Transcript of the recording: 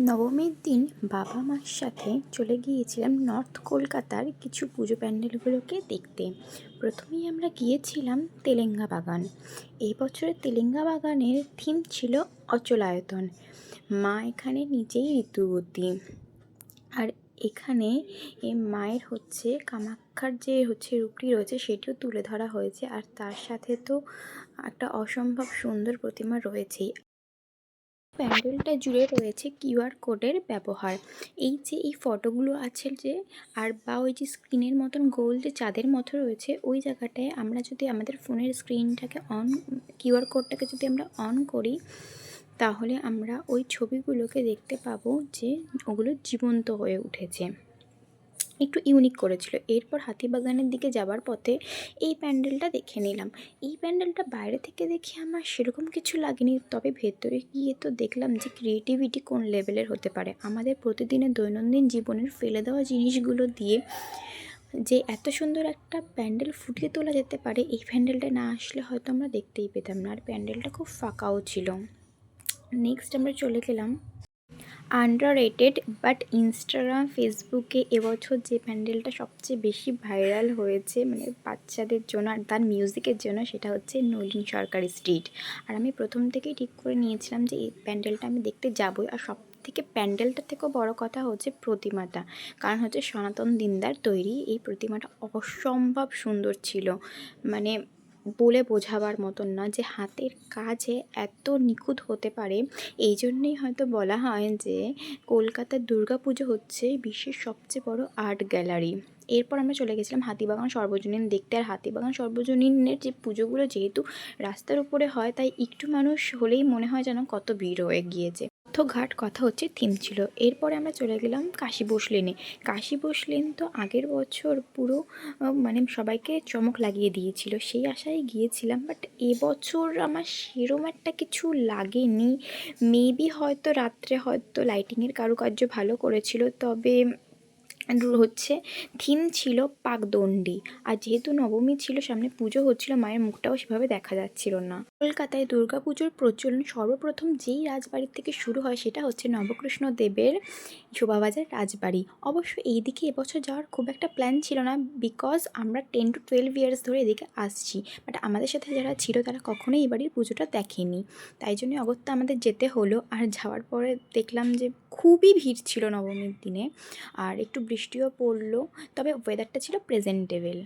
নবমীর দিন বাবা মার সাথে চলে গিয়েছিলাম নর্থ কলকাতার কিছু পুজো প্যান্ডেলগুলোকে দেখতে। প্রথমেই আমরা গিয়েছিলাম তেলেঙ্গা বাগান। এই বছরের তেলেঙ্গা বাগানের থিম ছিল অচলায়তন। মা এখানে নিজেই ঋতুবতী। আর এখানে মায়ের কামাখ্যার যে রূপটি রয়েছে সেটিও তুলে ধরা হয়েছে। আর তার সাথে তো একটা অসম্ভব সুন্দর প্রতিমা রয়েছেই। প্যান্ডেলটা জুড়ে রয়েছে কিউআর কোডের ব্যবহার। এই ফটোগুলো আছে ওই যে স্ক্রিনের মতন গোল যে চাঁদের মতো রয়েছে, ওই জায়গাটায় আমরা যদি আমাদের ফোনের স্ক্রিনটাকে কিউআর কোডটাকে যদি আমরা অন করি, তাহলে আমরা ওই ছবিগুলোকে দেখতে পাবো যে ওগুলো জীবন্ত হয়ে উঠেছে। একটু ইউনিক করেছিল। এরপর হাতিবাগানের দিকে যাবার পথে এই প্যান্ডেলটা দেখে নিলাম। এই প্যান্ডেলটা বাইরে থেকে দেখে আমার সেরকম কিছু লাগেনি, তবে ভেতরে গিয়ে তো দেখলাম যে ক্রিয়েটিভিটি কোন লেভেলের হতে পারে। আমাদের প্রতিদিনের দৈনন্দিন জীবনের ফেলে দেওয়া জিনিসগুলো দিয়ে যে এত সুন্দর একটা প্যান্ডেল ফুটিয়ে তোলা যেতে পারে, এই প্যান্ডেলটা না আসলে হয়তো আমরা দেখতেই পেতাম না। আর প্যান্ডেলটা খুব ফাঁকাও ছিল। নেক্সট আমরা চলে গেলাম আন্ডাররেটেড বাট ইনস্টাগ্রাম ফেসবুকে এবছর যে প্যান্ডেলটা সবচেয়ে বেশি ভাইরাল হয়েছে, মানে বাচ্চাদের জন্য আর তার মিউজিকের জন্য, সেটা হচ্ছে নলিন সরকারি স্ট্রিট। আর আমি প্রথম থেকেই ঠিক করে নিয়েছিলাম যে এই প্যান্ডেলটা আমি দেখতে যাবই। আর সব থেকে প্যান্ডেলটার থেকেও বড় কথা হচ্ছে প্রতিমাটা, কারণ হচ্ছে সনাতন দিনদার তৈরি। এই প্রতিমাটা অসম্ভব সুন্দর ছিল, মানে বলে বোঝাবার মতন না যে হাতের কাজে এত নিখুঁত হতে পারে। এই জন্যেই হয়তো বলা হয় যে কলকাতার দুর্গাপুজো হচ্ছে বিশ্বের সবচেয়ে বড় আর্ট গ্যালারি। এরপর আমরা চলে গেছিলাম হাতিবাগান সর্বজনীন দেখতে। আর হাতিবাগান সর্বজনীনের যে পুজোগুলো যেহেতু রাস্তার উপরে হয়, তাই একটু মানুষ হলেই মনে হয় যেন কত ভিড় হয়ে গিয়েছে। ঘাট কথা হচ্ছে থিম ছিল। এরপরে আমরা চলে গেলাম কাশী বোস লেনে। কাশী বোস লেন তো আগের বছর পুরো মানে সবাইকে চমক লাগিয়ে দিয়েছিল, সেই আশায় গিয়েছিলাম। বাট এবছর আমার সেরম একটা কিছু লাগেনি। মেবি হয়তো রাত্রে হয়তো লাইটিংয়ের কারুকার্য ভালো করেছিল, তবে থিম ছিল পাকদণ্ডী। আর যেহেতু নবমী ছিল, সামনে পুজো হচ্ছিল, মায়ের মুখটাও সেভাবে দেখা যাচ্ছিল না। কলকাতায় দুর্গাপুজোর প্রচলন সর্বপ্রথম যেই রাজবাড়ির থেকে শুরু হয় সেটা হচ্ছে নবকৃষ্ণ দেবের শোভাবাজার রাজবাড়ি। অবশ্য এই দিকে এবছর যাওয়ার খুব একটা প্ল্যান ছিল না, বিকজ আমরা 10 to 12 ইয়ার্স ধরে এদিকে আসছি। বাট আমাদের সাথে যারা ছিল তারা কখনোই এই বাড়ির পুজোটা দেখেনি, তাই জন্য অগত্যা আমাদের যেতে হলো। আর যাওয়ার পরে দেখলাম যে খুবই ভিড় ছিল নবমীর দিনে, আর একটু বৃষ্টিও পড়লো, তবে ওয়েদারটা ছিল প্রেজেন্টেবল।